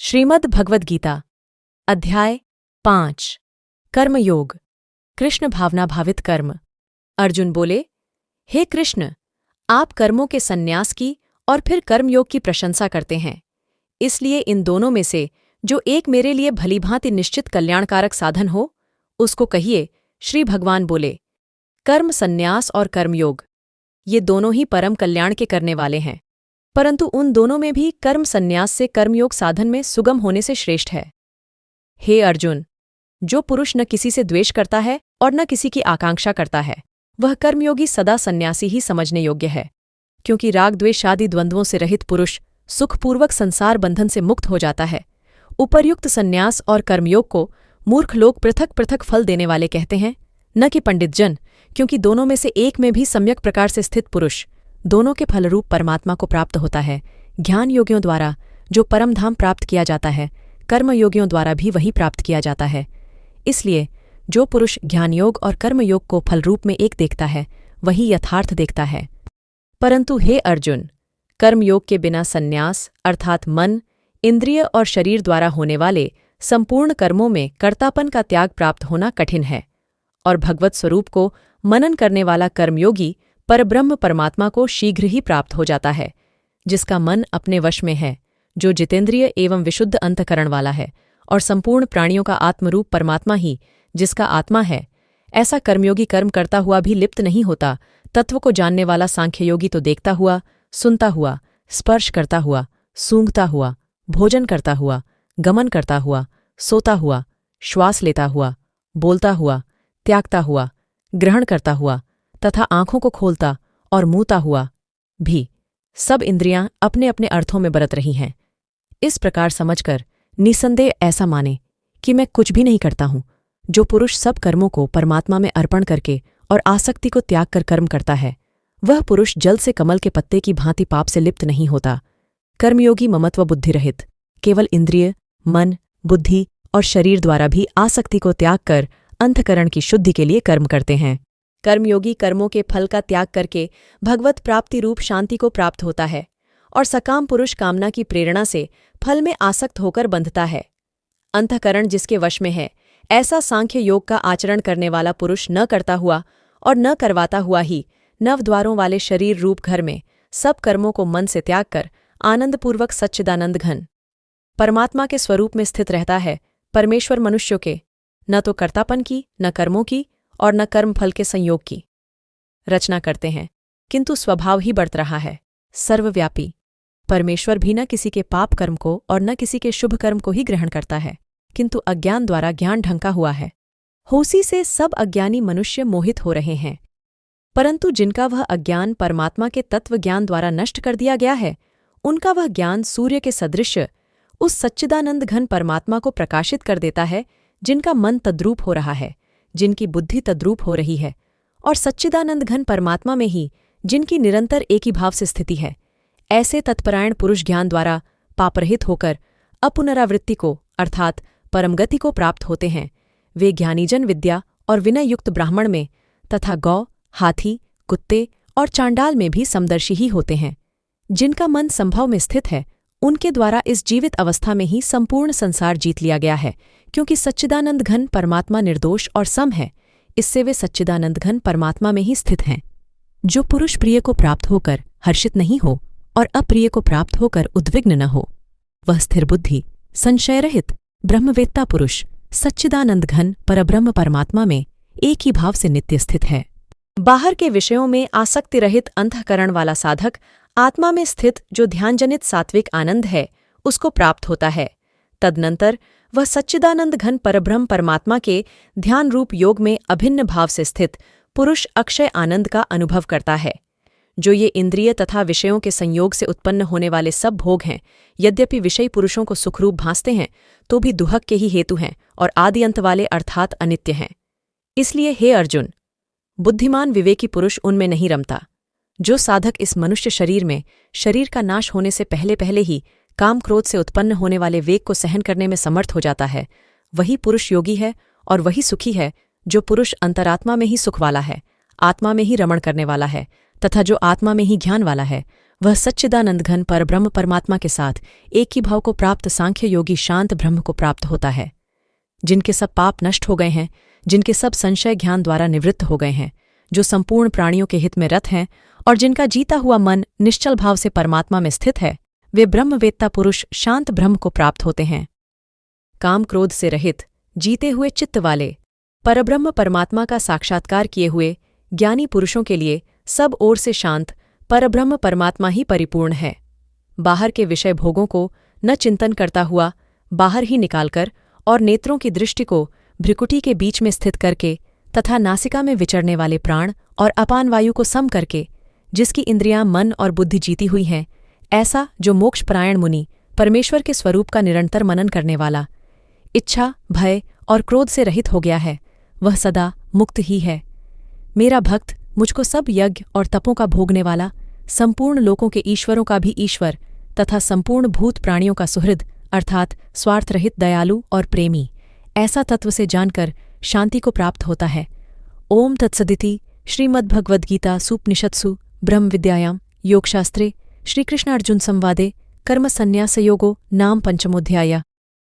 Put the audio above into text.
श्रीमद् भगवद गीता अध्याय 5 कर्मयोग कृष्ण भावना भावित कर्म। अर्जुन बोले, हे कृष्ण, आप कर्मों के संन्यास की और फिर कर्मयोग की प्रशंसा करते हैं, इसलिए इन दोनों में से जो एक मेरे लिए भलीभांति निश्चित कल्याणकारक साधन हो, उसको कहिए। श्री भगवान बोले, कर्म संन्यास और कर्मयोग ये दोनों ही परम कल्याण के करने वाले हैं, परंतु उन दोनों में भी कर्म संन्यास से कर्मयोग साधन में सुगम होने से श्रेष्ठ है। हे अर्जुन, जो पुरुष न किसी से द्वेष करता है और न किसी की आकांक्षा करता है, वह कर्मयोगी सदा सन्यासी ही समझने योग्य है, क्योंकि राग द्वेष आदि द्वंद्वों से रहित पुरुष सुखपूर्वक संसार बंधन से मुक्त हो जाता है। उपर्युक्त संन्यास और कर्मयोग को मूर्ख लोग पृथक पृथक फल देने वाले कहते हैं, न कि पंडित जन, क्योंकि दोनों में से एक में भी सम्यक प्रकार से स्थित पुरुष दोनों के फलरूप परमात्मा को प्राप्त होता है। ज्ञान योगियों द्वारा जो परमधाम प्राप्त किया जाता है, कर्मयोगियों द्वारा भी वही प्राप्त किया जाता है। इसलिए जो पुरुष ज्ञानयोग और कर्मयोग को फलरूप में एक देखता है, वही यथार्थ देखता है। परंतु हे अर्जुन, कर्मयोग के बिना संन्यास अर्थात मन, इंद्रिय और शरीर द्वारा होने वाले संपूर्ण कर्मों में कर्तापन का त्याग प्राप्त होना कठिन है, और भगवत स्वरूप को मनन करने वाला कर्मयोगी परब्रह्म परमात्मा को शीघ्र ही प्राप्त हो जाता है, जिसका मन अपने वश में है, जो जितेंद्रिय एवं विशुद्ध अंतःकरण वाला है, और संपूर्ण प्राणियों का आत्मरूप परमात्मा ही जिसका आत्मा है। ऐसा कर्मयोगी कर्म करता हुआ भी लिप्त नहीं होता। तत्व को जानने वाला सांख्ययोगी तो देखता हुआ, सुनता हुआ, स्पर्श करता हुआ, सूंघता हुआ, भोजन करता हुआ, गमन करता हुआ, सोता हुआ, श्वास लेता हुआ, बोलता हुआ, त्यागता हुआ, ग्रहण करता हुआ तथा आंखों को खोलता और मूता हुआ भी सब इंद्रियां अपने अपने अर्थों में बरत रही हैं। इस प्रकार समझकर निसंदेह ऐसा माने कि मैं कुछ भी नहीं करता हूं। जो पुरुष सब कर्मों को परमात्मा में अर्पण करके और आसक्ति को त्याग कर कर्म करता है, वह पुरुष जल से कमल के पत्ते की भांति पाप से लिप्त नहीं होता। कर्मयोगी ममत्व बुद्धि रहित केवल इंद्रिय, मन, बुद्धि और शरीर द्वारा भी आसक्ति को त्याग कर अंतःकरण की शुद्धि के लिए कर्म करते हैं। कर्मयोगी कर्मों के फल का त्याग करके भगवत प्राप्ति रूप शांति को प्राप्त होता है, और सकाम पुरुष कामना की प्रेरणा से फल में आसक्त होकर बंधता है। अंतःकरण जिसके वश में है, ऐसा सांख्य योग का आचरण करने वाला पुरुष न करता हुआ और न करवाता हुआ ही नवद्वारों वाले शरीर रूप घर में सब कर्मों को मन से त्याग कर आनंदपूर्वक सच्चिदानंद घन परमात्मा के स्वरूप में स्थित रहता है। परमेश्वर मनुष्यों के न तो कर्तापन की, न कर्मों की और न कर्मफल के संयोग की रचना करते हैं, किंतु स्वभाव ही बढ़त रहा है। सर्वव्यापी परमेश्वर भी न किसी के पाप कर्म को और न किसी के शुभ कर्म को ही ग्रहण करता है, किंतु अज्ञान द्वारा ज्ञान ढंका हुआ है। होसी से सब अज्ञानी मनुष्य मोहित हो रहे हैं, परंतु जिनका वह अज्ञान परमात्मा के तत्व ज्ञान द्वारा नष्ट कर दिया गया है, उनका वह ज्ञान सूर्य के सदृश उस सच्चिदानंद घन परमात्मा को प्रकाशित कर देता है, जिनका मन तद्रूप हो रहा है, जिनकी बुद्धि तद्रूप हो रही है, और सच्चिदानंद घन परमात्मा में ही जिनकी निरंतर एक ही भाव से स्थिति है। ऐसे तत्परायण पुरुष ज्ञान द्वारा पापरहित होकर अपुनरावृत्ति को अर्थात परमगति को प्राप्त होते हैं। वे ज्ञानीजन विद्या और विनय युक्त ब्राह्मण में तथा गौ, हाथी, कुत्ते और चांडाल में भी समदर्शी ही होते हैं। जिनका मन संभव में स्थित है, उनके द्वारा इस जीवित अवस्था में ही संपूर्ण संसार जीत लिया गया है, क्योंकि सच्चिदानंद घन परमात्मा निर्दोष और सम है। इससे वे सच्चिदानंद घन परमात्मा में ही स्थित हैं। जो पुरुष प्रिय को प्राप्त होकर हर्षित नहीं हो और अप्रिय को प्राप्त होकर उद्विग्न न हो, वह स्थिर बुद्धि, संशय रहित ब्रह्मवेत्ता पुरुष सच्चिदानंद घन परब्रह्म परमात्मा में एक ही भाव से नित्य स्थित है। बाहर के विषयों में आसक्ति रहित अंतःकरण वाला साधक आत्मा में स्थित जो ध्यानजनित सात्विक आनंद है, उसको प्राप्त होता है। तदनंतर वह सच्चिदानंद घन परब्रह्म परमात्मा के ध्यान रूप योग में अभिन्न भाव से स्थित पुरुष अक्षय आनंद का अनुभव करता है। जो ये इंद्रिय तथा विषयों के संयोग से उत्पन्न होने वाले सब भोग हैं, यद्यपि विषयी पुरुषों को सुखरूप भासते हैं, तो भी दुहक के ही हेतु हैं और आदि अंत वाले अर्थात अनित्य हैं। इसलिए हे अर्जुन, बुद्धिमान विवेकी पुरुष उनमें नहीं रमता। जो साधक इस मनुष्य शरीर में शरीर का नाश होने से पहले पहले ही काम क्रोध से उत्पन्न होने वाले वेग को सहन करने में समर्थ हो जाता है, वही पुरुष योगी है और वही सुखी है। जो पुरुष अंतरात्मा में ही सुख वाला है, आत्मा में ही रमण करने वाला है तथा जो आत्मा में ही ज्ञान वाला है, वह सच्चिदानंद घन परब्रह्म परमात्मा के साथ एक ही भाव को प्राप्त सांख्य योगी शांत ब्रह्म को प्राप्त होता है, जिनके सब पाप नष्ट हो गए हैं, जिनके सब संशय ज्ञान द्वारा निवृत्त हो गए हैं, जो संपूर्ण प्राणियों के हित में रत हैं और जिनका जीता हुआ मन निश्चल भाव से परमात्मा में स्थित है, वे ब्रह्मवेत्ता पुरुष शांत ब्रह्म को प्राप्त होते हैं। काम क्रोध से रहित, जीते हुए चित्त वाले, परब्रह्म परमात्मा का साक्षात्कार किए हुए ज्ञानी पुरुषों के लिए सब ओर से शांत परब्रह्म परमात्मा ही परिपूर्ण है। बाहर के विषय भोगों को न चिंतन करता हुआ बाहर ही निकालकर और नेत्रों की दृष्टि को भ्रिकुटी के बीच में स्थित करके तथा नासिका में विचरने वाले प्राण और अपान वायु को सम करके, जिसकी इंद्रियां मन और बुद्धि जीती हुई हैं, ऐसा जो मोक्षपरायण मुनि परमेश्वर के स्वरूप का निरंतर मनन करने वाला, इच्छा, भय और क्रोध से रहित हो गया है, वह सदा मुक्त ही है। मेरा भक्त मुझको सब यज्ञ और तपों का भोगने वाला, संपूर्ण लोकों के ईश्वरों का भी ईश्वर तथा संपूर्ण भूत प्राणियों का सुहृद अर्थात स्वार्थ रहित दयालु और प्रेमी, ऐसा तत्व से जानकर शांति को प्राप्त होता है। ओम तत्सदिति श्रीमद्भगवद्गीता सूपनिषत्सु ब्रह्म विद्यायां योगशास्त्रे श्रीकृष्ण अर्जुन संवादे कर्म संन्यासयोगो नाम पंचमोऽध्यायः।